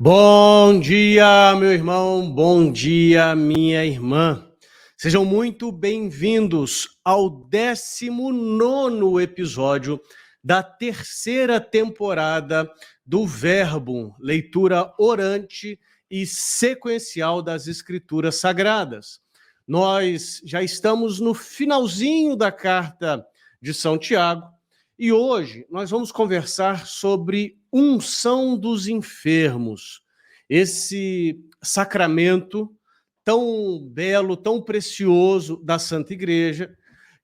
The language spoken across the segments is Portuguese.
Bom dia, meu irmão, bom dia, minha irmã. Sejam muito bem-vindos ao 19º episódio da terceira temporada do Verbum, leitura orante e sequencial das Escrituras Sagradas. Nós já estamos no finalzinho da carta de São Tiago e hoje nós vamos conversar sobre unção dos enfermos, esse sacramento tão belo, tão precioso da Santa Igreja,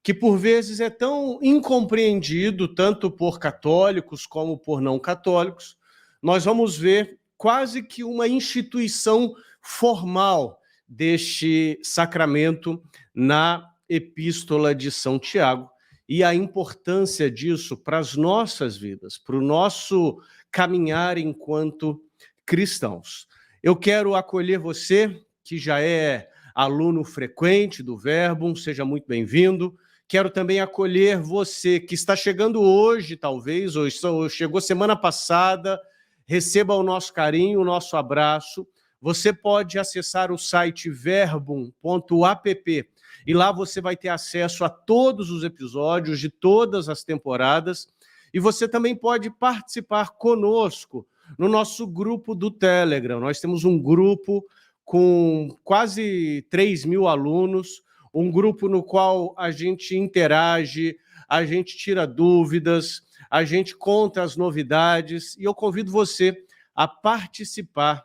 que por vezes é tão incompreendido, tanto por católicos como por não católicos. Nós vamos ver quase que uma instituição formal deste sacramento na Epístola de São Tiago e a importância disso para as nossas vidas, para o nosso caminhar enquanto cristãos. Eu quero acolher você, que já é aluno frequente do Verbum, seja muito bem-vindo. Quero também acolher você que está chegando hoje, talvez, ou chegou semana passada, receba o nosso carinho, o nosso abraço. Você pode acessar o site verbum.app e lá você vai ter acesso a todos os episódios de todas as temporadas e você também pode participar conosco no nosso grupo do Telegram. Nós temos um grupo com quase 3.000 alunos, um grupo no qual a gente interage, a gente tira dúvidas, a gente conta as novidades e eu convido você a participar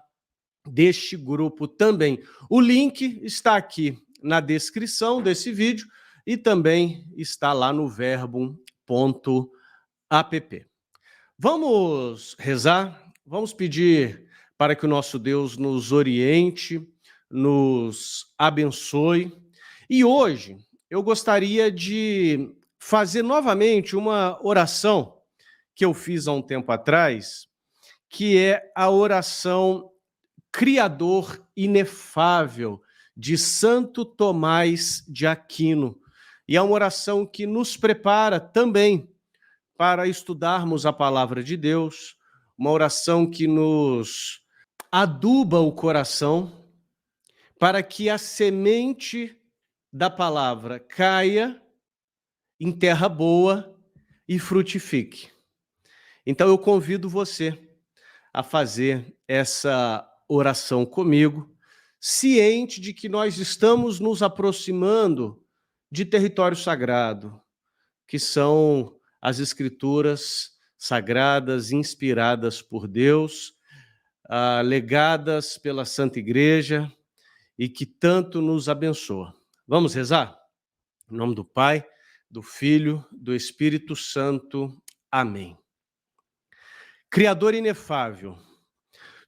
deste grupo também. O link está aqui na descrição desse vídeo e também está lá no verbum.app. Vamos rezar, vamos pedir para que o nosso Deus nos oriente, nos abençoe. E hoje eu gostaria de fazer novamente uma oração que eu fiz há um tempo atrás, que é a oração Criador Inefável de Santo Tomás de Aquino. E é uma oração que nos prepara também para estudarmos a palavra de Deus, uma oração que nos aduba o coração para que a semente da palavra caia em terra boa e frutifique. Então eu convido você a fazer essa oração comigo, ciente de que nós estamos nos aproximando de território sagrado, que são as Escrituras sagradas, inspiradas por Deus, legadas pela Santa Igreja e que tanto nos abençoa. Vamos rezar? Em nome do Pai, do Filho, do Espírito Santo. Amém. Criador inefável,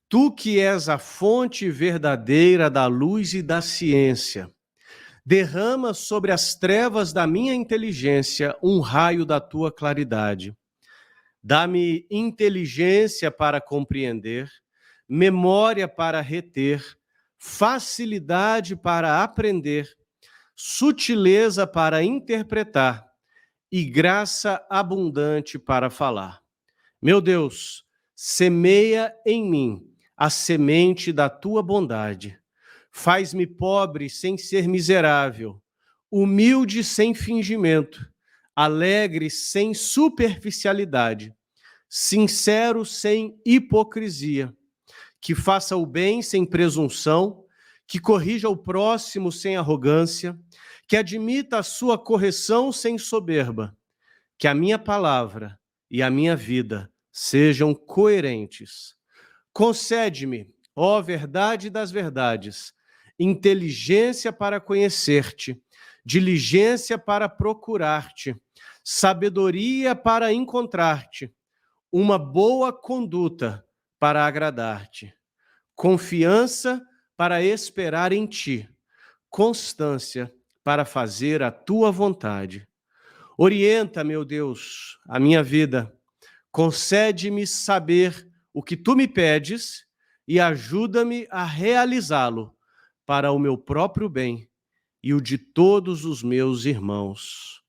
tu que és a fonte verdadeira da luz e da ciência, derrama sobre as trevas da minha inteligência um raio da tua claridade. Dá-me inteligência para compreender, memória para reter, facilidade para aprender, sutileza para interpretar e graça abundante para falar. Meu Deus, semeia em mim a semente da tua bondade. Faz-me pobre sem ser miserável, humilde sem fingimento, alegre sem superficialidade, sincero sem hipocrisia, que faça o bem sem presunção, que corrija o próximo sem arrogância, que admita a sua correção sem soberba, que a minha palavra e a minha vida sejam coerentes. Concede-me, ó verdade das verdades, inteligência para conhecer-te, diligência para procurar-te, sabedoria para encontrar-te, uma boa conduta para agradar-te, confiança para esperar em ti, constância para fazer a tua vontade. Orienta, meu Deus, a minha vida, concede-me saber o que tu me pedes e ajuda-me a realizá-lo para o meu próprio bem e o de todos os meus irmãos.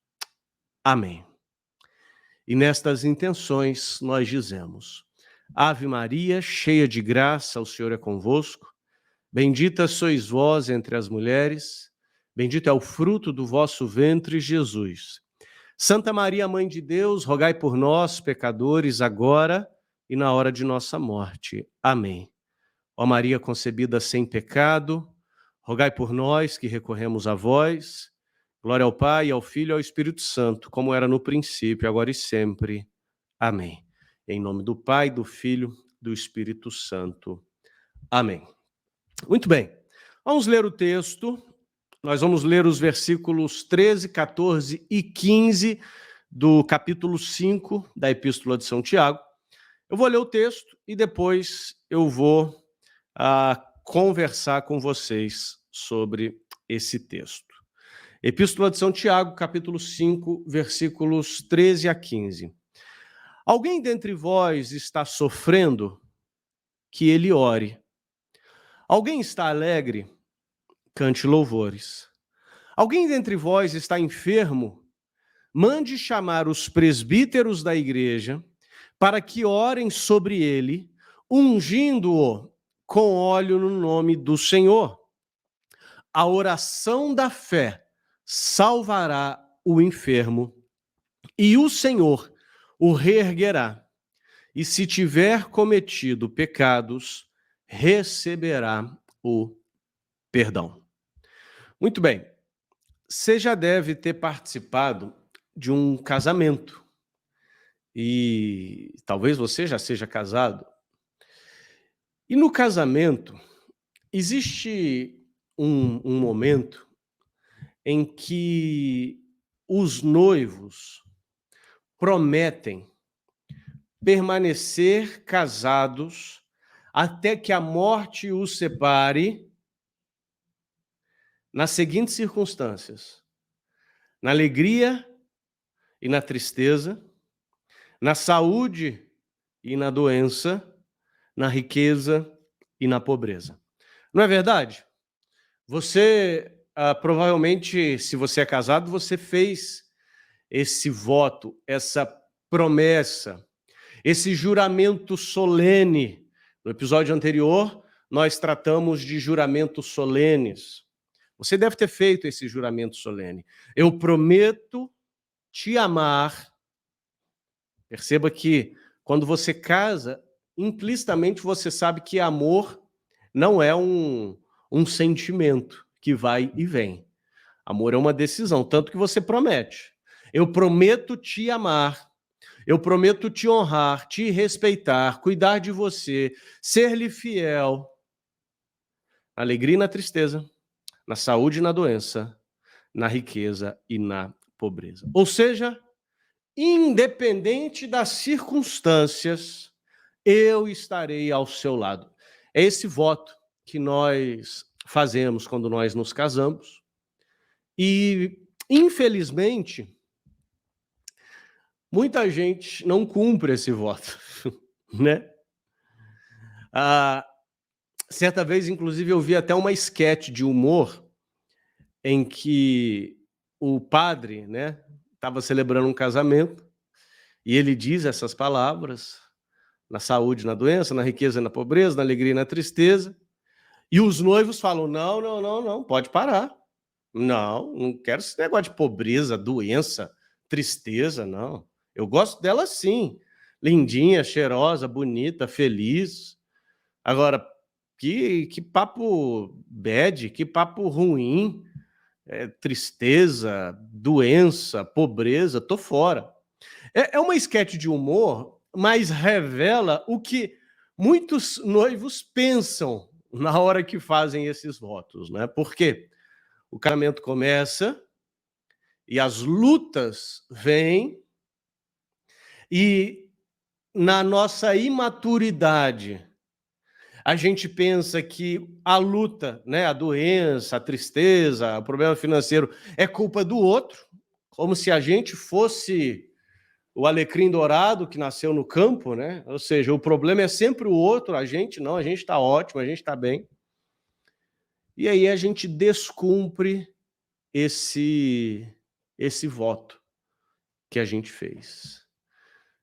Amém. E nestas intenções nós dizemos: Ave Maria, cheia de graça, o Senhor é convosco. Bendita sois vós entre as mulheres, bendito é o fruto do vosso ventre, Jesus. Santa Maria, Mãe de Deus, rogai por nós, pecadores, agora e na hora de nossa morte. Amém. Ó Maria concebida sem pecado, rogai por nós que recorremos a vós. Glória ao Pai, ao Filho e ao Espírito Santo, como era no princípio, agora e sempre. Amém. Em nome do Pai, do Filho, do Espírito Santo. Amém. Muito bem. Vamos ler o texto. Nós vamos ler os versículos 13, 14 e 15 do capítulo 5 da Epístola de São Tiago. Eu vou ler o texto e depois eu vou conversar com vocês sobre esse texto. Epístola de São Tiago, capítulo 5, versículos 13 a 15. Alguém dentre vós está sofrendo? Que ele ore. Alguém está alegre? Cante louvores. Alguém dentre vós está enfermo? Mande chamar os presbíteros da igreja para que orem sobre ele, ungindo-o com óleo no nome do Senhor. A oração da fé salvará o enfermo e o Senhor o reerguerá. E se tiver cometido pecados, receberá o perdão. Muito bem. Você já deve ter participado de um casamento. E talvez você já seja casado. E no casamento, existe um momento em que os noivos prometem permanecer casados até que a morte os separe nas seguintes circunstâncias: na alegria e na tristeza, na saúde e na doença, na riqueza e na pobreza. Não é verdade? Você, provavelmente, se você é casado, você fez esse voto, essa promessa, esse juramento solene. No episódio anterior, nós tratamos de juramentos solenes. Você deve ter feito esse juramento solene. Eu prometo te amar. Perceba que quando você casa, implicitamente você sabe que amor não é um sentimento que vai e vem. Amor é uma decisão, tanto que você promete. Eu prometo te amar, eu prometo te honrar, te respeitar, cuidar de você, ser-lhe fiel, na alegria e na tristeza, na saúde e na doença, na riqueza e na pobreza. Ou seja, independente das circunstâncias, eu estarei ao seu lado. É esse voto que nós fazemos quando nós nos casamos. E, infelizmente, muita gente não cumpre esse voto, né? Certa vez, inclusive, eu vi até uma esquete de humor em que o padre, né, estava celebrando um casamento e ele diz essas palavras: na saúde, na doença, na riqueza e na pobreza, na alegria e na tristeza. E os noivos falam: não, não, não, não, pode parar. Não, não quero esse negócio de pobreza, doença, tristeza, não. Eu gosto dela sim. Lindinha, cheirosa, bonita, feliz. Agora, que papo bad, que papo ruim, tristeza, doença, pobreza, tô fora. É uma esquete de humor, mas revela o que muitos noivos pensam na hora que fazem esses votos, né? Porque o casamento começa e as lutas vêm e na nossa imaturidade a gente pensa que a luta, né, a doença, a tristeza, o problema financeiro é culpa do outro, como se a gente fosse o alecrim dourado que nasceu no campo, né? Ou seja, o problema é sempre o outro, a gente não, a gente está ótimo, a gente está bem. E aí a gente descumpre esse voto que a gente fez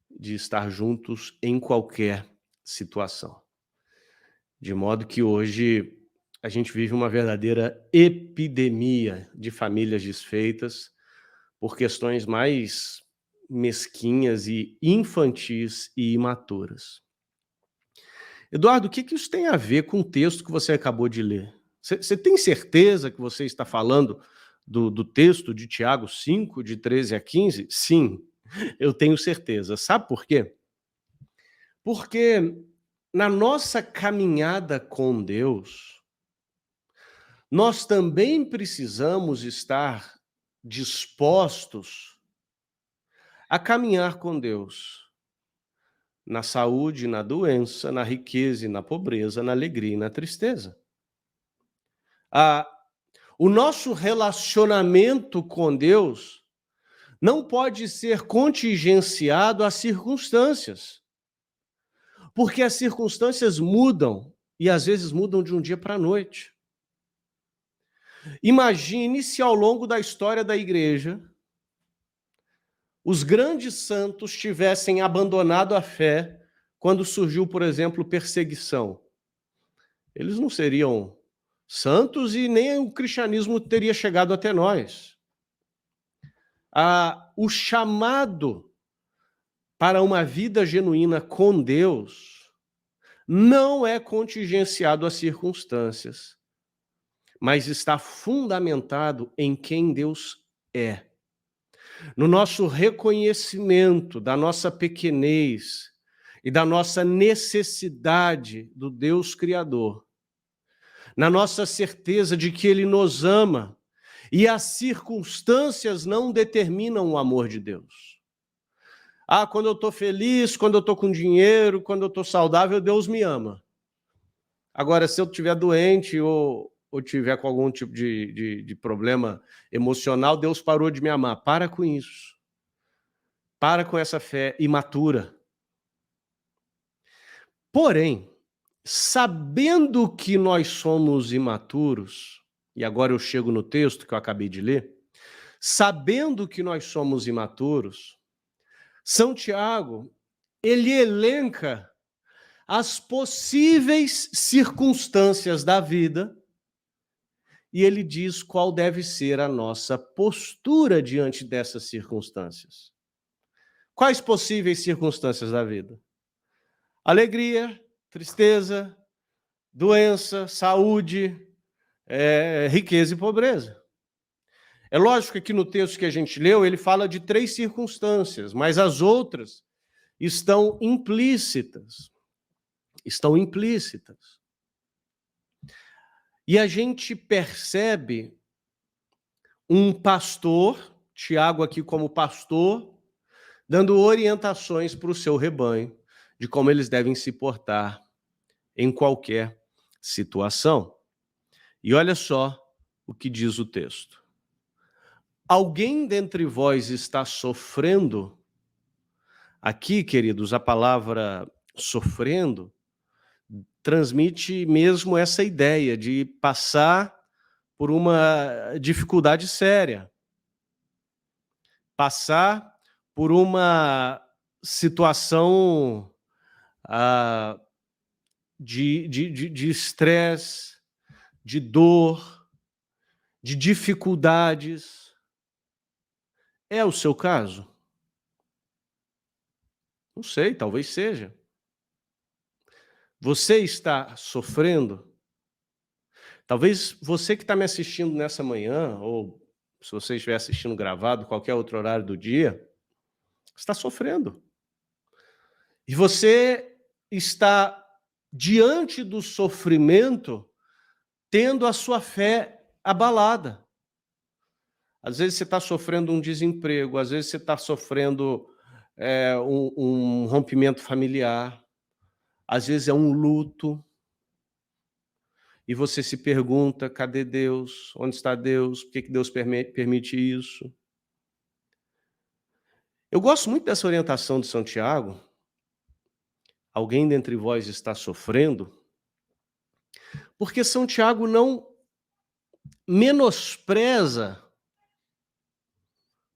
de estar juntos em qualquer situação. De modo que hoje a gente vive uma verdadeira epidemia de famílias desfeitas por questões mais mesquinhas e infantis e imaturas. Eduardo, o que isso tem a ver com o texto que você acabou de ler? Você tem certeza que você está falando do texto de Tiago 5, de 13 a 15? Sim, eu tenho certeza. Sabe por quê? Porque na nossa caminhada com Deus, nós também precisamos estar dispostos a caminhar com Deus na saúde, na doença, na riqueza e na pobreza, na alegria e na tristeza. O nosso relacionamento com Deus não pode ser contingenciado às circunstâncias, porque as circunstâncias mudam e às vezes mudam de um dia para a noite. Imagine se ao longo da história da igreja os grandes santos tivessem abandonado a fé quando surgiu, por exemplo, perseguição. Eles não seriam santos e nem o cristianismo teria chegado até nós. O chamado para uma vida genuína com Deus não é contingenciado às circunstâncias, mas está fundamentado em quem Deus é. No nosso reconhecimento da nossa pequenez e da nossa necessidade do Deus Criador, na nossa certeza de que Ele nos ama e as circunstâncias não determinam o amor de Deus. Quando eu estou feliz, quando eu estou com dinheiro, quando eu estou saudável, Deus me ama. Agora, se eu estiver doente ou tiver com algum tipo de problema emocional, Deus parou de me amar. Para com isso. Para com essa fé imatura. Porém, sabendo que nós somos imaturos, e agora eu chego no texto que eu acabei de ler, sabendo que nós somos imaturos, São Tiago, ele elenca as possíveis circunstâncias da vida e ele diz qual deve ser a nossa postura diante dessas circunstâncias. Quais possíveis circunstâncias da vida? Alegria, tristeza, doença, saúde, riqueza e pobreza. É lógico que aqui no texto que a gente leu, ele fala de 3 circunstâncias, mas as outras estão implícitas. Estão implícitas. E a gente percebe um pastor, Tiago aqui como pastor, dando orientações para o seu rebanho de como eles devem se portar em qualquer situação. E olha só o que diz o texto. Alguém dentre vós está sofrendo? Aqui, queridos, a palavra sofrendo transmite mesmo essa ideia de passar por uma dificuldade séria, passar por uma situação de estresse, de dor, de dificuldades. É o seu caso? Não sei, talvez seja. Você está sofrendo? Talvez você que está me assistindo nessa manhã, ou se você estiver assistindo gravado, qualquer outro horário do dia, está sofrendo. E você está diante do sofrimento, tendo a sua fé abalada. Às vezes você está sofrendo um desemprego, às vezes você está sofrendo um rompimento familiar, às vezes é um luto, e você se pergunta, cadê Deus? Onde está Deus? Por que Deus permite isso? Eu gosto muito dessa orientação de São Tiago. Alguém dentre vós está sofrendo? Porque São Tiago não menospreza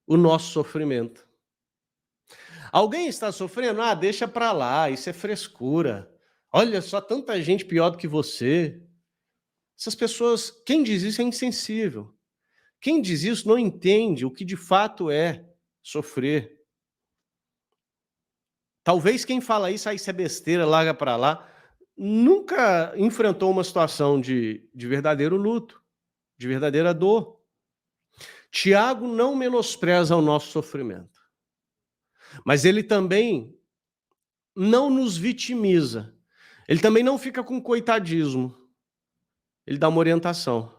o nosso sofrimento. Alguém está sofrendo? Deixa para lá, isso é frescura. Olha só, tanta gente pior do que você. Essas pessoas, quem diz isso é insensível. Quem diz isso não entende o que de fato é sofrer. Talvez quem fala isso, isso é besteira, larga para lá, nunca enfrentou uma situação de verdadeiro luto, de verdadeira dor. Tiago não menospreza o nosso sofrimento, mas ele também não nos vitimiza. Ele também não fica com coitadismo. Ele dá uma orientação.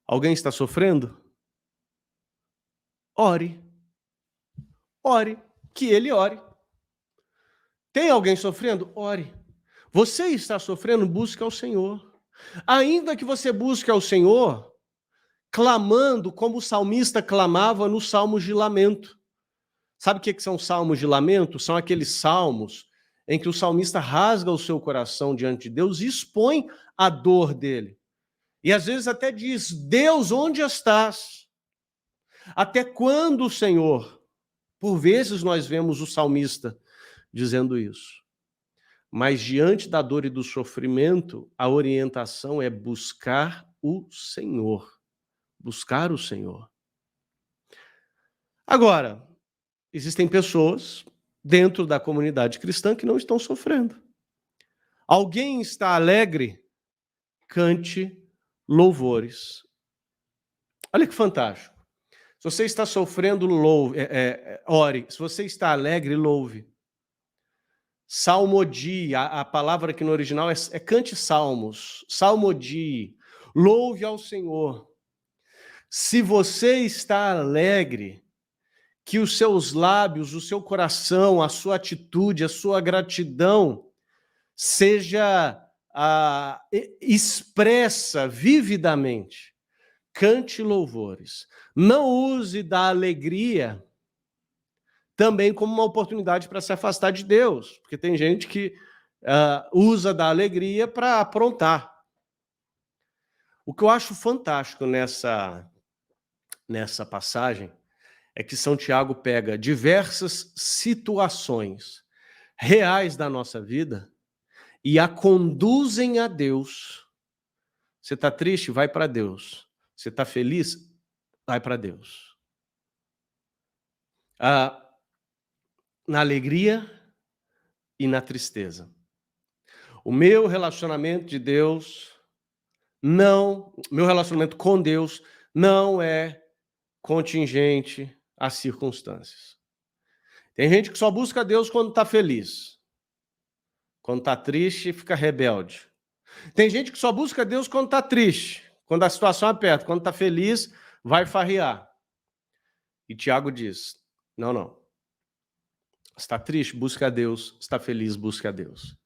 Alguém está sofrendo? Ore. Ore. Que ele ore. Tem alguém sofrendo? Ore. Você está sofrendo? Busque ao Senhor. Ainda que você busque ao Senhor, clamando como o salmista clamava nos salmos de lamento. Sabe o que são salmos de lamento? São aqueles salmos em que o salmista rasga o seu coração diante de Deus e expõe a dor dele. E às vezes até diz: Deus, onde estás? Até quando, Senhor? Por vezes nós vemos o salmista dizendo isso. Mas diante da dor e do sofrimento, a orientação é buscar o Senhor. Buscar o Senhor. Agora, existem pessoas dentro da comunidade cristã que não estão sofrendo. Alguém está alegre? Cante louvores. Olha que fantástico. Se você está sofrendo, louve, ore. Se você está alegre, louve. Salmodie, a palavra aqui no original é cante salmos. Salmodie, louve ao Senhor. Se você está alegre, que os seus lábios, o seu coração, a sua atitude, a sua gratidão seja expressa vividamente. Cante louvores. Não use da alegria também como uma oportunidade para se afastar de Deus, porque tem gente que usa da alegria para aprontar. O que eu acho fantástico nessa passagem é que São Tiago pega diversas situações reais da nossa vida e a conduzem a Deus. Você está triste? Vai para Deus. Você está feliz? Vai para Deus. Na alegria e na tristeza. O meu relacionamento de Deus meu relacionamento com Deus não é contingente às circunstâncias. Tem gente que só busca Deus quando está feliz. Quando está triste, fica rebelde. Tem gente que só busca Deus quando está triste, quando a situação aperta. Quando está feliz, vai farrear. E Tiago diz, não. Está triste? Busca a Deus. Está feliz? Busca a Deus.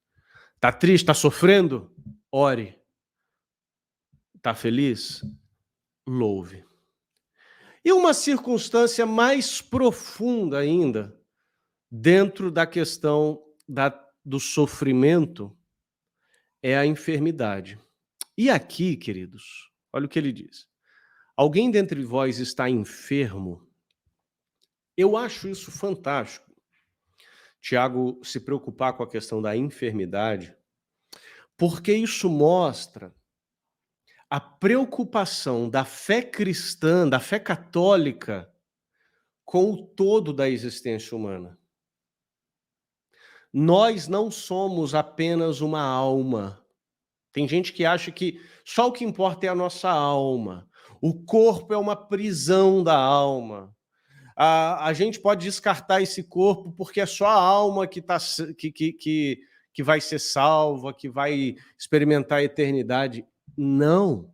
Está triste? Está sofrendo? Ore. Está feliz? Louve. E uma circunstância mais profunda ainda, dentro da questão do sofrimento, é a enfermidade. E aqui, queridos, olha o que ele diz. Alguém dentre vós está enfermo? Eu acho isso fantástico. Tiago se preocupar com a questão da enfermidade, porque isso mostra a preocupação da fé cristã, da fé católica, com o todo da existência humana. Nós não somos apenas uma alma. Tem gente que acha que só o que importa é a nossa alma. O corpo é uma prisão da alma. A gente pode descartar esse corpo porque é só a alma que vai ser salva, que vai experimentar a eternidade. Não.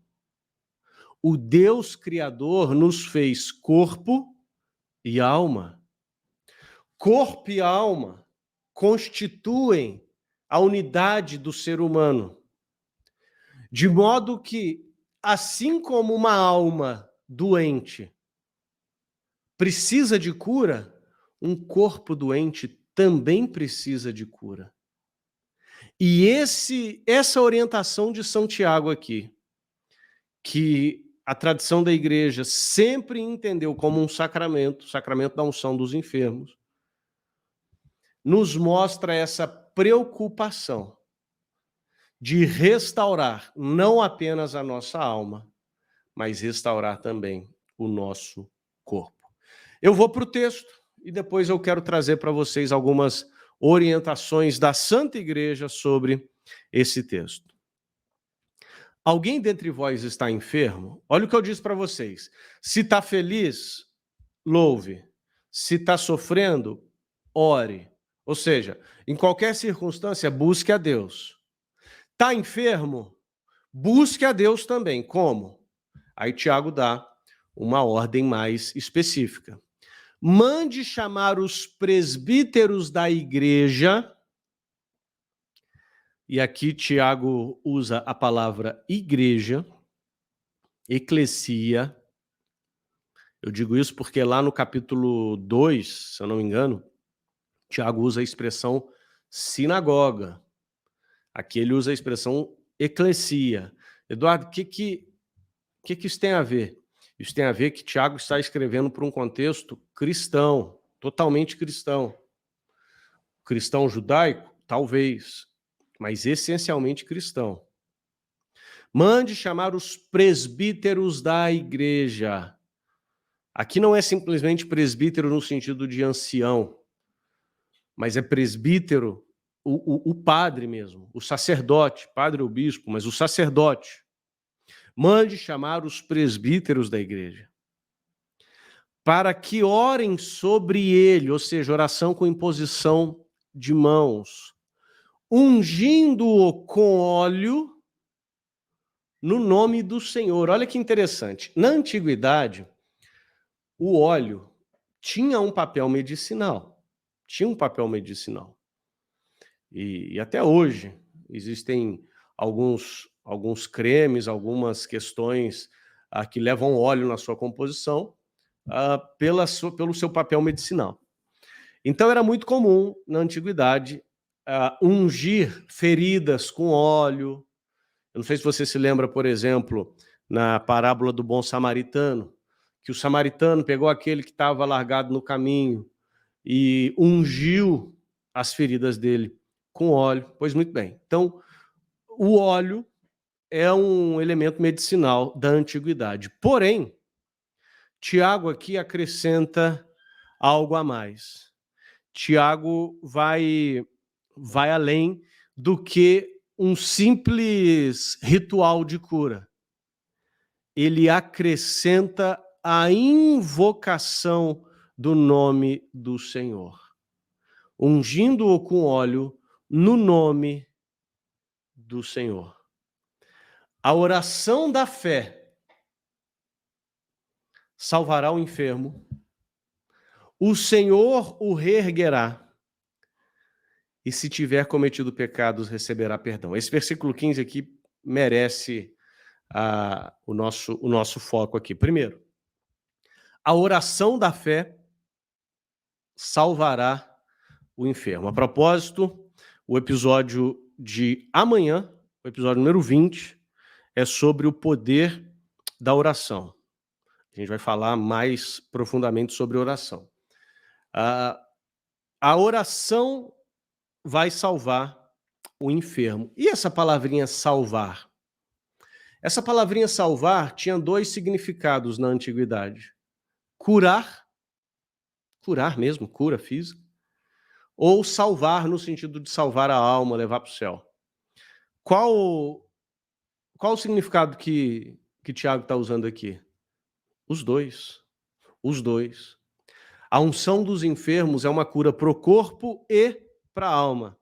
O Deus Criador nos fez corpo e alma. Corpo e alma constituem a unidade do ser humano. De modo que, assim como uma alma doente precisa de cura, um corpo doente também precisa de cura. E essa orientação de São Tiago aqui, que a tradição da igreja sempre entendeu como um sacramento, sacramento da unção dos enfermos, nos mostra essa preocupação de restaurar não apenas a nossa alma, mas restaurar também o nosso corpo. Eu vou para o texto e depois eu quero trazer para vocês algumas orientações da Santa Igreja sobre esse texto. Alguém dentre vós está enfermo? Olha o que eu disse para vocês. Se está feliz, louve. Se está sofrendo, ore. Ou seja, em qualquer circunstância, busque a Deus. Está enfermo? Busque a Deus também. Como? Aí Tiago dá uma ordem mais específica. Mande chamar os presbíteros da igreja. E aqui Tiago usa a palavra igreja, eclesia. Eu digo isso porque lá no capítulo 2, se eu não me engano, Tiago usa a expressão sinagoga. Aqui ele usa a expressão eclesia. Eduardo, o que isso tem a ver? Isso tem a ver que Tiago está escrevendo para um contexto cristão, totalmente cristão. Cristão judaico? Talvez, mas essencialmente cristão. Mande chamar os presbíteros da igreja. Aqui não é simplesmente presbítero no sentido de ancião, mas é presbítero, o padre mesmo, o sacerdote, padre ou bispo, mas o sacerdote. Mande chamar os presbíteros da igreja, para que orem sobre ele, ou seja, oração com imposição de mãos, ungindo-o com óleo no nome do Senhor. Olha que interessante. Na antiguidade, o óleo tinha um papel medicinal. Tinha um papel medicinal. E até hoje existem alguns cremes, algumas questões que levam óleo na sua composição pelo seu papel medicinal. Então era muito comum na antiguidade ungir feridas com óleo. Eu não sei se você se lembra, por exemplo, na parábola do bom samaritano, que o samaritano pegou aquele que estava largado no caminho e ungiu as feridas dele com óleo. Pois muito bem. Então, o óleo é um elemento medicinal da antiguidade. Porém, Tiago aqui acrescenta algo a mais. Tiago vai além do que um simples ritual de cura. Ele acrescenta a invocação do nome do Senhor, ungindo-o com óleo no nome do Senhor. A oração da fé salvará o enfermo, o Senhor o reerguerá, e se tiver cometido pecados, receberá perdão. Esse versículo 15 aqui merece o nosso foco aqui. Primeiro, a oração da fé salvará o enfermo. A propósito, o episódio de amanhã, o episódio número 20, é sobre o poder da oração. A gente vai falar mais profundamente sobre oração. A oração vai salvar o enfermo. E essa palavrinha salvar? Essa palavrinha salvar tinha dois significados na antiguidade. Curar mesmo, cura física, ou salvar no sentido de salvar a alma, levar para o céu. Qual o significado que Tiago está usando aqui? Os dois. Os dois. A unção dos enfermos é uma cura para o corpo e para a alma.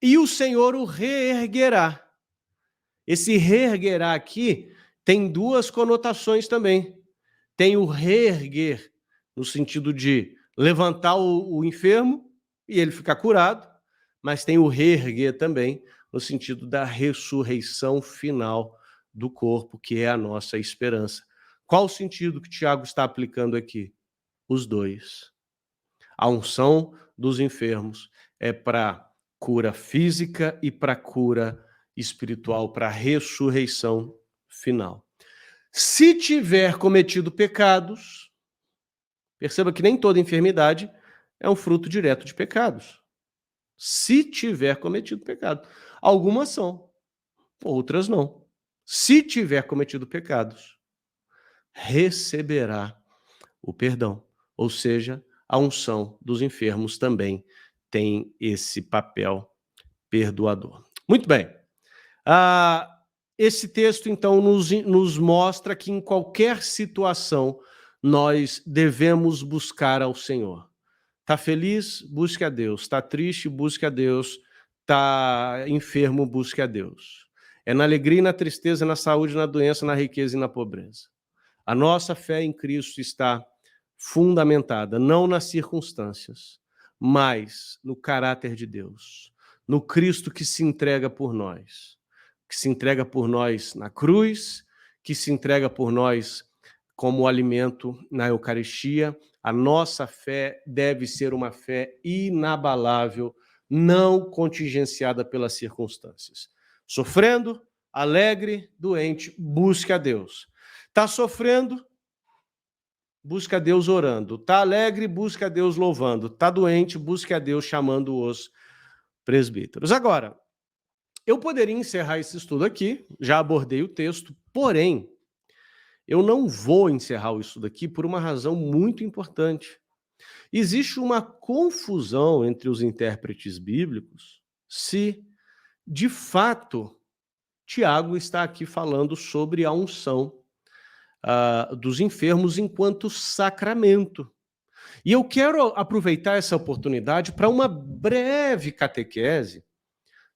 E o Senhor o reerguerá. Esse reerguerá aqui tem duas conotações também. Tem o reerguer, no sentido de levantar o enfermo e ele ficar curado, mas tem o reerguer também, no sentido da ressurreição final do corpo, que é a nossa esperança. Qual o sentido que Tiago está aplicando aqui? Os dois. A unção dos enfermos é para cura física e para cura espiritual, para a ressurreição final. Se tiver cometido pecados, perceba que nem toda enfermidade é um fruto direto de pecados. Se tiver cometido pecado. Algumas são. outras não. Se tiver cometido pecados, receberá o perdão. Ou seja, a unção dos enfermos também tem esse papel perdoador. Muito bem. Esse texto, então, nos mostra que em qualquer situação nós devemos buscar ao Senhor. Está feliz? Busque a Deus. Está triste? Busque a Deus. Está enfermo? Busque a Deus. É na alegria e na tristeza, na saúde, na doença, na riqueza e na pobreza. A nossa fé em Cristo está fundamentada não nas circunstâncias, mas no caráter de Deus, no Cristo que se entrega por nós, na cruz, que se entrega por nós como alimento na Eucaristia. A nossa fé deve ser uma fé inabalável, não contingenciada pelas circunstâncias. Sofrendo, alegre, doente, busque a Deus. Está sofrendo, busca a Deus orando. Está alegre, busca a Deus louvando. Está doente, busque a Deus chamando os presbíteros. Agora, eu poderia encerrar esse estudo aqui, já abordei o texto, porém, eu não vou encerrar o estudo aqui por uma razão muito importante. Existe uma confusão entre os intérpretes bíblicos se, de fato, Tiago está aqui falando sobre a unção dos enfermos enquanto sacramento. E eu quero aproveitar essa oportunidade para uma breve catequese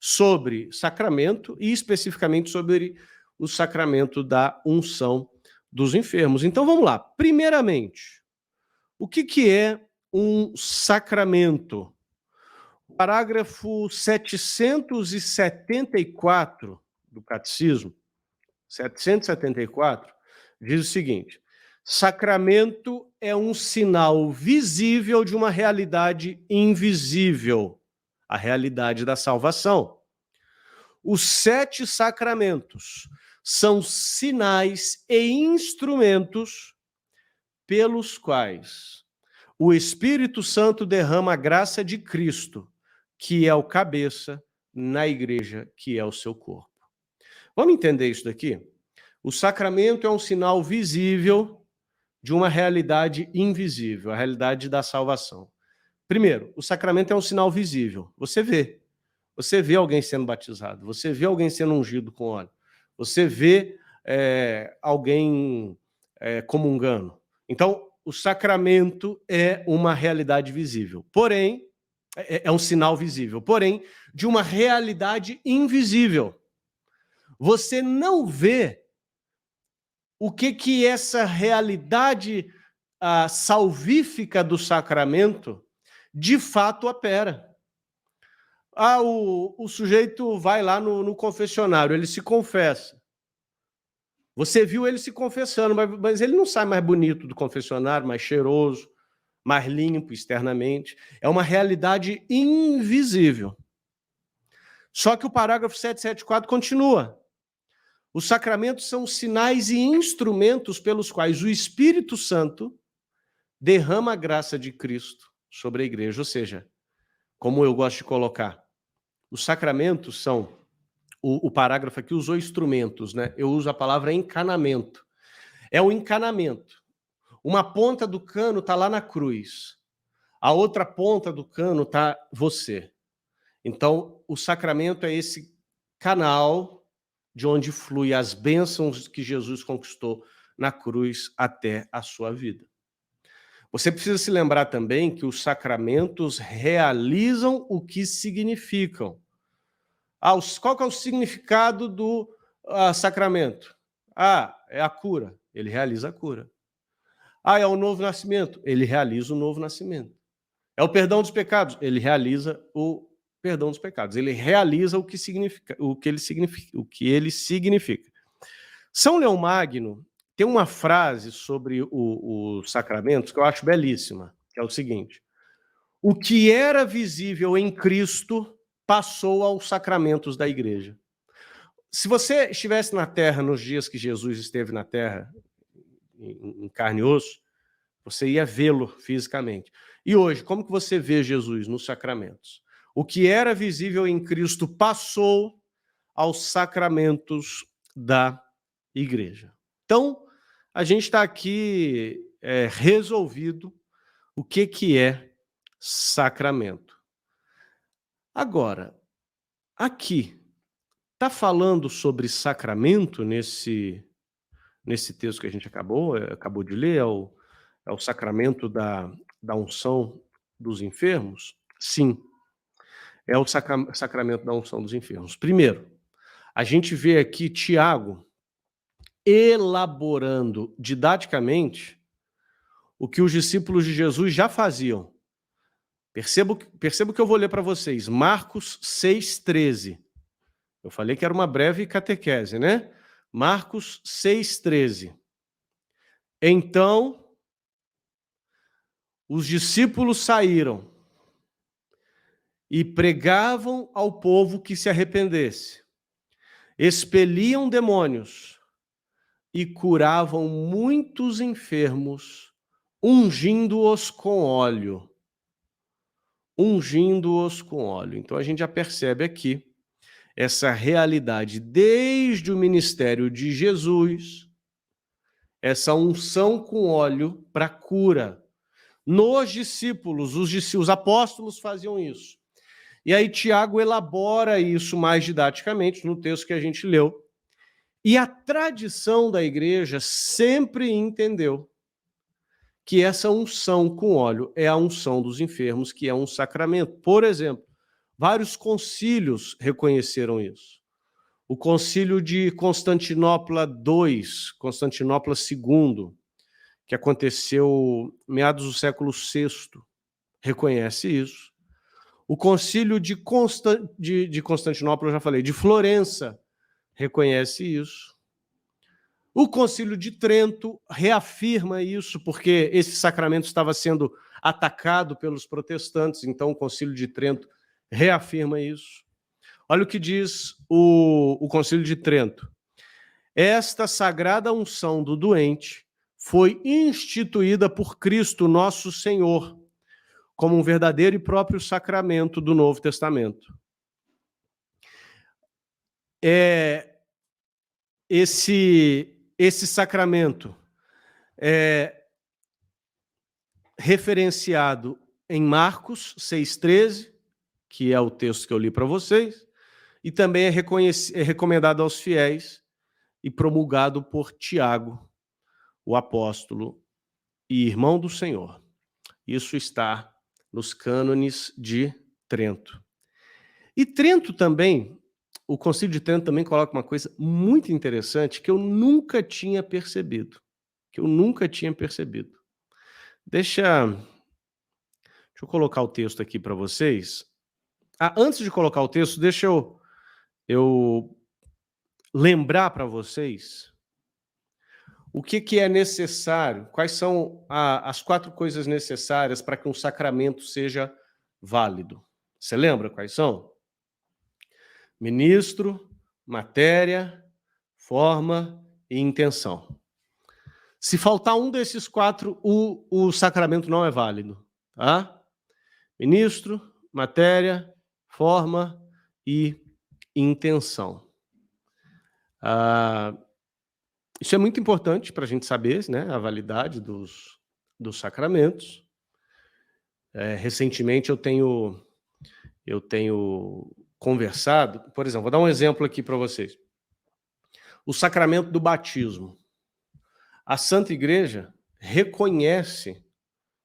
sobre sacramento e especificamente sobre o sacramento da unção dos enfermos. Então vamos lá. Primeiramente, o que é um sacramento? O parágrafo 774 do Catecismo, 774, diz o seguinte: sacramento é um sinal visível de uma realidade invisível, a realidade da salvação. Os 7 sacramentos são sinais e instrumentos pelos quais o Espírito Santo derrama a graça de Cristo, que é o cabeça, na igreja, que é o seu corpo. Vamos entender isso daqui? O sacramento é um sinal visível de uma realidade invisível, a realidade da salvação. Primeiro, o sacramento é um sinal visível. Você vê. Você vê alguém sendo batizado, você vê alguém sendo ungido com óleo, você vê alguém comungando. Então, o sacramento é uma realidade visível, porém, é um sinal visível, porém, de uma realidade invisível. Você não vê o que essa realidade salvífica do sacramento de fato opera. O sujeito vai lá no confessionário, ele se confessa. Você viu ele se confessando, mas ele não sai mais bonito do confessionário, mais cheiroso, mais limpo externamente. É uma realidade invisível. Só que o parágrafo 774 continua. Os sacramentos são sinais e instrumentos pelos quais o Espírito Santo derrama a graça de Cristo sobre a igreja. Ou seja, como eu gosto de colocar, os sacramentos são, o parágrafo aqui usou instrumentos, né? Eu uso a palavra encanamento. É o encanamento. Uma ponta do cano está lá na cruz. A outra ponta do cano está você. Então, o sacramento é esse canal de onde flui as bênçãos que Jesus conquistou na cruz até a sua vida. Você precisa se lembrar também que os sacramentos realizam o que significam. Qual que é o significado do sacramento? É a cura. Ele realiza a cura. É o novo nascimento. Ele realiza o novo nascimento. É o perdão dos pecados. Ele realiza o perdão dos pecados. Ele realiza o que ele significa. São Leão Magno tem uma frase sobre os sacramentos que eu acho belíssima, que é o seguinte: o que era visível em Cristo passou aos sacramentos da igreja. Se você estivesse na Terra nos dias que Jesus esteve na Terra, em carne e osso, você ia vê-lo fisicamente. E hoje, como que você vê Jesus nos sacramentos? O que era visível em Cristo passou aos sacramentos da igreja. Então, a gente está aqui resolvido o que é sacramento. Agora, aqui, está falando sobre sacramento nesse texto que a gente acabou de ler, é o sacramento da unção dos enfermos? Sim, é o sacramento da unção dos enfermos. Primeiro, a gente vê aqui Tiago elaborando didaticamente o que os discípulos de Jesus já faziam. Perceba o que eu vou ler para vocês. Marcos 6,13. Eu falei que era uma breve catequese, né? Marcos 6,13. Então, os discípulos saíram e pregavam ao povo que se arrependesse, expeliam demônios e curavam muitos enfermos, ungindo-os com óleo. Ungindo-os com óleo. Então a gente já percebe aqui essa realidade desde o ministério de Jesus, essa unção com óleo para cura. Nos discípulos, os apóstolos faziam isso. E aí Tiago elabora isso mais didaticamente no texto que a gente leu. E a tradição da igreja sempre entendeu que essa unção com óleo é a unção dos enfermos, que é um sacramento. Por exemplo, vários concílios reconheceram isso. O concílio de Constantinopla II, Constantinopla II, que aconteceu meados do século VI, reconhece isso. O concílio de Constantinopla, eu já falei, de Florença, reconhece isso. O concílio de Trento reafirma isso, porque esse sacramento estava sendo atacado pelos protestantes, então o concílio de Trento reafirma isso. Olha o que diz o concílio de Trento. Esta sagrada unção do doente foi instituída por Cristo nosso Senhor, como um verdadeiro e próprio sacramento do Novo Testamento. Esse sacramento é referenciado em Marcos 6,13, que é o texto que eu li para vocês, e também é recomendado aos fiéis e promulgado por Tiago, o apóstolo e irmão do Senhor. Isso está nos cânones de Trento. E Trento também, o Concílio de Trento também coloca uma coisa muito interessante que eu nunca tinha percebido. Deixa eu colocar o texto aqui para vocês. Antes de colocar o texto, deixa eu lembrar para vocês o que é necessário, quais são as 4 coisas necessárias para que um sacramento seja válido. Você lembra quais são? Ministro, matéria, forma e intenção. Se faltar um desses 4, o sacramento não é válido. Tá? Ministro, matéria, forma e intenção. Isso é muito importante para a gente saber, né, a validade dos sacramentos. Recentemente eu tenho conversado, por exemplo, vou dar um exemplo aqui para vocês. O sacramento do batismo. A Santa Igreja reconhece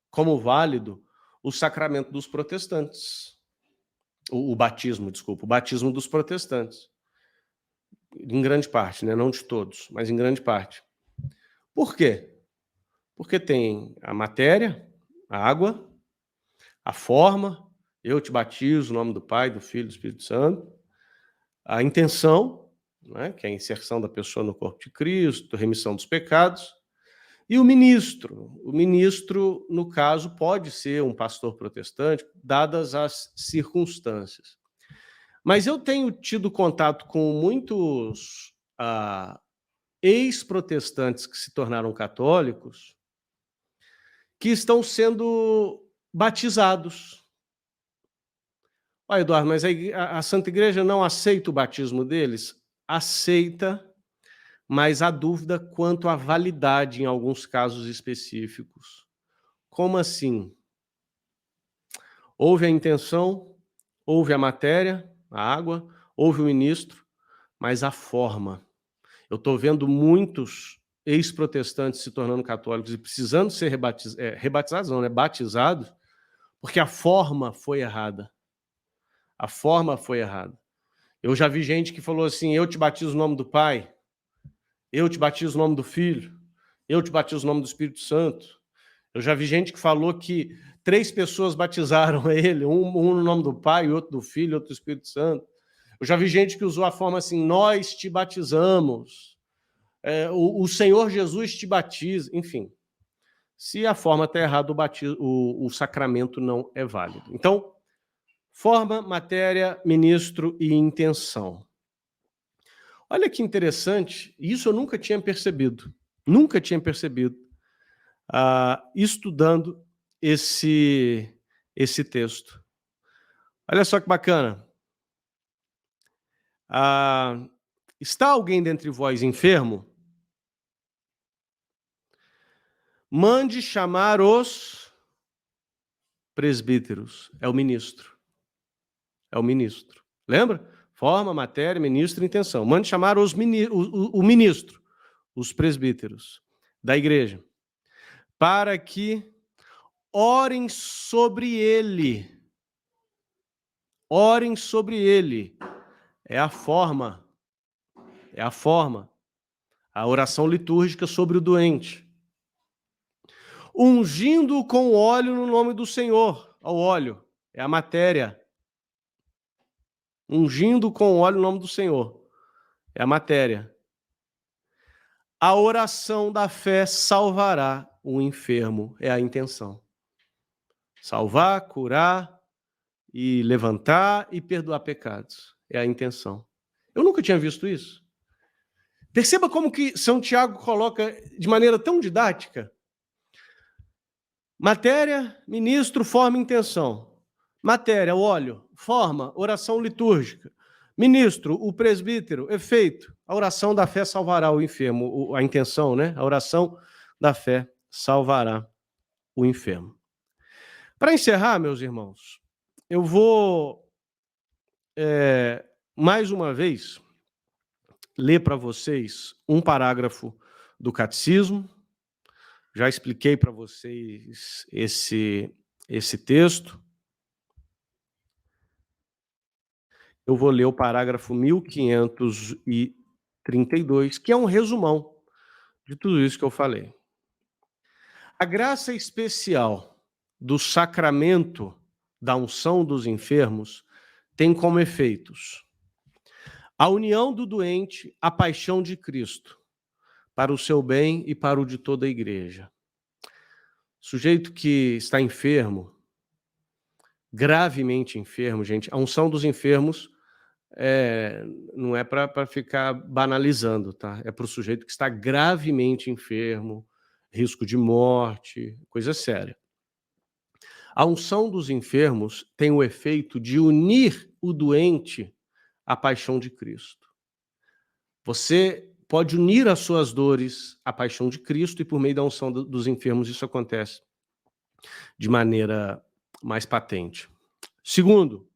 como válido o sacramento dos protestantes. O batismo dos protestantes. Em grande parte, né? Não de todos, mas em grande parte. Por quê? Porque tem a matéria, a água, a forma, eu te batizo no nome do Pai, do Filho e do Espírito Santo, a intenção, né, que é a inserção da pessoa no corpo de Cristo, remissão dos pecados, e o ministro. O ministro, no caso, pode ser um pastor protestante, dadas as circunstâncias. Mas eu tenho tido contato com muitos ex-protestantes que se tornaram católicos que estão sendo batizados. Olha, Eduardo, mas a Santa Igreja não aceita o batismo deles? Aceita, mas há dúvida quanto à validade em alguns casos específicos. Como assim? Houve a intenção, houve a matéria, a água, houve o ministro, mas a forma. Eu estou vendo muitos ex-protestantes se tornando católicos e precisando ser rebatizados, não, né? Batizados, porque a forma foi errada. A forma foi errada. Eu já vi gente que falou assim: eu te batizo no nome do Pai, eu te batizo no nome do Filho, eu te batizo no nome do Espírito Santo. Eu já vi gente que falou que 3 pessoas batizaram ele, um no nome do Pai, outro do Filho, outro do Espírito Santo. Eu já vi gente que usou a forma assim: nós te batizamos, o Senhor Jesus te batiza, enfim. Se a forma está errada, o sacramento não é válido. Então, forma, matéria, ministro e intenção. Olha que interessante, isso eu nunca tinha percebido. Nunca tinha percebido, estudando esse texto. Olha só que bacana. Está alguém dentre vós enfermo? Mande chamar os presbíteros. É o ministro. É o ministro. Lembra? Forma, matéria, ministro e intenção. Mande chamar o ministro, os presbíteros da igreja, para que orem sobre ele. Orem sobre ele. É a forma. É a forma. A oração litúrgica sobre o doente. Ungindo com óleo no nome do Senhor. O óleo é a matéria. Ungindo com óleo no nome do Senhor. É a matéria. A oração da fé salvará o enfermo. É a intenção. Salvar, curar e levantar e perdoar pecados. É a intenção. Eu nunca tinha visto isso. Perceba como que São Tiago coloca de maneira tão didática. Matéria, ministro, forma e intenção. Matéria, óleo. Forma, oração litúrgica. Ministro, o presbítero, efeito. A oração da fé salvará o enfermo. A intenção, né? A oração da fé salvará o enfermo. Para encerrar, meus irmãos, eu vou, mais uma vez, ler para vocês um parágrafo do Catecismo. Já expliquei para vocês esse texto. Eu vou ler o parágrafo 1532, que é um resumão de tudo isso que eu falei. A graça especial do sacramento da unção dos enfermos tem como efeitos a união do doente à paixão de Cristo, para o seu bem e para o de toda a igreja. Sujeito que está enfermo, gravemente enfermo, gente, a unção dos enfermos não é para ficar banalizando, tá? É para o sujeito que está gravemente enfermo, risco de morte, coisa séria. A unção dos enfermos tem o efeito de unir o doente à paixão de Cristo. Você pode unir as suas dores à paixão de Cristo e por meio da unção dos enfermos isso acontece de maneira mais patente. Segundo,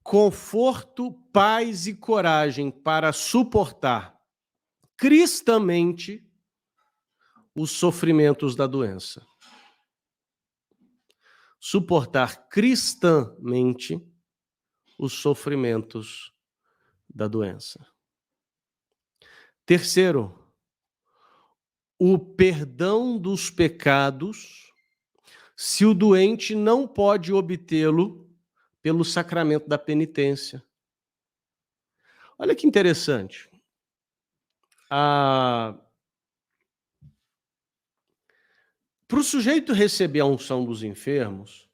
conforto, paz e coragem para suportar cristamente os sofrimentos da doença. Suportar cristamente os sofrimentos da doença. Terceiro, o perdão dos pecados, se o doente não pode obtê-lo pelo sacramento da penitência. Olha que interessante. Para o sujeito receber a unção dos enfermos,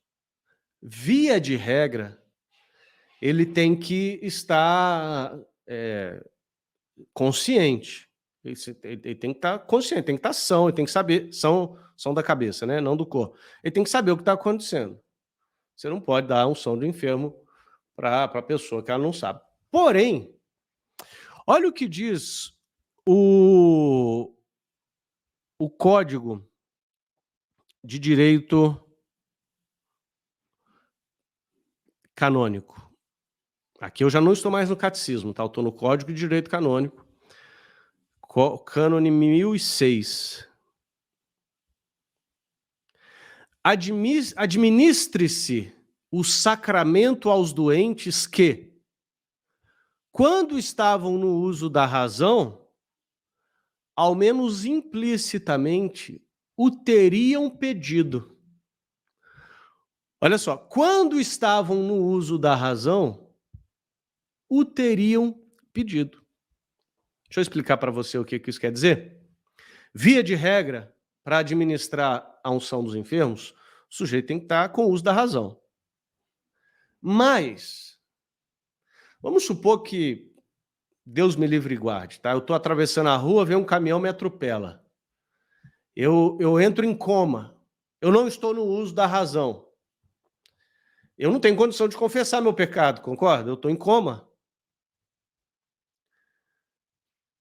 via de regra, ele tem que estar consciente. Ele tem que estar consciente, tem que estar são, ele tem que saber, são da cabeça, né? Não do corpo. Ele tem que saber o que está acontecendo. você não pode dar a unção do enfermo para a pessoa que ela não sabe. Porém, olha o que diz o Código de Direito Canônico. Aqui eu já não estou mais no catecismo, tá? Eu estou no Código de Direito Canônico, cânone 1006. Administre-se o sacramento aos doentes que, quando estavam no uso da razão, ao menos implicitamente, o teriam pedido. Olha só, quando estavam no uso da razão, o teriam pedido. Deixa eu explicar para você o que isso quer dizer. Via de regra, para administrar a unção dos enfermos, o sujeito tem que estar com o uso da razão. Mas, vamos supor que, Deus me livre e guarde, tá? Eu estou atravessando a rua, vem um caminhão, me atropela. Eu entro em coma. Eu não estou no uso da razão. Eu não tenho condição de confessar meu pecado, concorda? Eu estou em coma.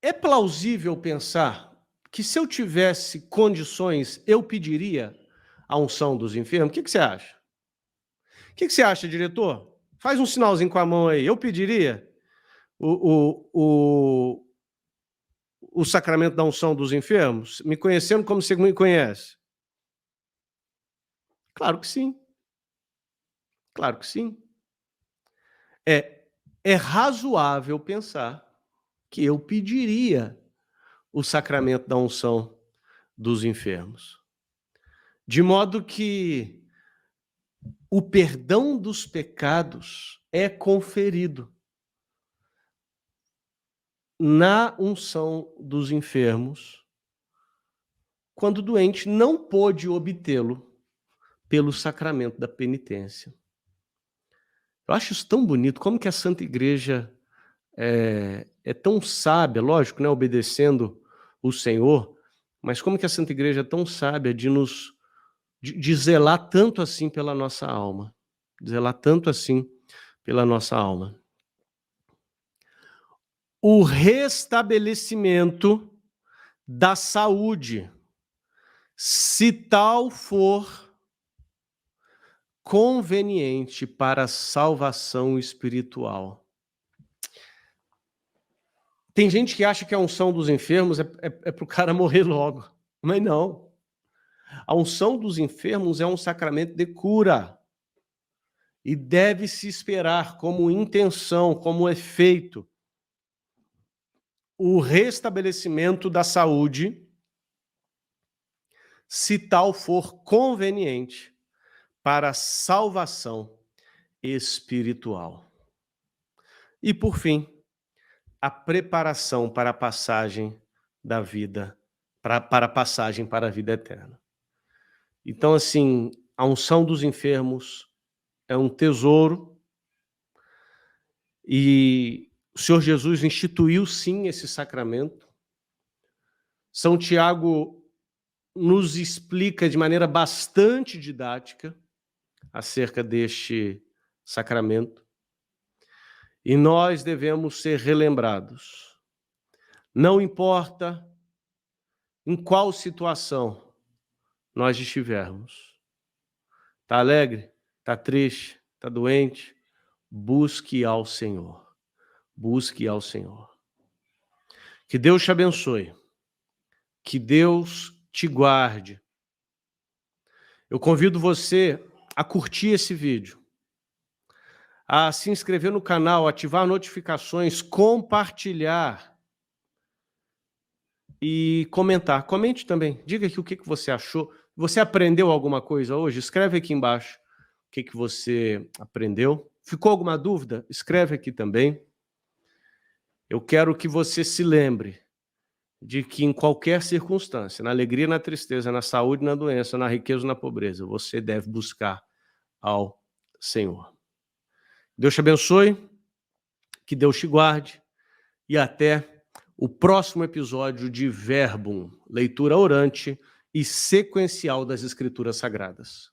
É plausível pensar que, se eu tivesse condições, eu pediria a unção dos enfermos? O que você acha? O que você acha, diretor? Faz um sinalzinho com a mão aí. Eu pediria o sacramento da unção dos enfermos? Me conhecendo como você me conhece? Claro que sim. Claro que sim. É razoável pensar que eu pediria o sacramento da unção dos enfermos. De modo que o perdão dos pecados é conferido na unção dos enfermos quando o doente não pôde obtê-lo pelo sacramento da penitência. Eu acho isso tão bonito, como que a Santa Igreja é tão sábia, lógico, né, obedecendo o Senhor, mas como que a Santa Igreja é tão sábia de zelar tanto assim pela nossa alma, zelar tanto assim pela nossa alma. O restabelecimento da saúde, se tal for conveniente para a salvação espiritual. Tem gente que acha que a unção dos enfermos é para o cara morrer logo, mas não. A unção dos enfermos é um sacramento de cura e deve-se esperar como intenção, como efeito, o restabelecimento da saúde, se tal for conveniente para a salvação espiritual. E, por fim, a preparação para a passagem da vida, para a passagem para a vida eterna. Então, assim, a unção dos enfermos é um tesouro e o Senhor Jesus instituiu, sim, esse sacramento. São Tiago nos explica de maneira bastante didática acerca deste sacramento. E nós devemos ser relembrados. Não importa em qual situação nós estivermos. Está alegre? Está triste? Está doente? Busque ao Senhor. Busque ao Senhor. Que Deus te abençoe. Que Deus te guarde. Eu convido você a curtir esse vídeo, a se inscrever no canal, ativar notificações, compartilhar e comentar. Comente também. Diga aqui o que você achou. Você aprendeu alguma coisa hoje? Escreve aqui embaixo o que você aprendeu. Ficou alguma dúvida? Escreve aqui também. Eu quero que você se lembre de que em qualquer circunstância, na alegria, na tristeza, na saúde, na doença, na riqueza, na pobreza, você deve buscar ao Senhor. Deus te abençoe, que Deus te guarde e até o próximo episódio de Verbum, leitura orante e sequencial das Escrituras Sagradas.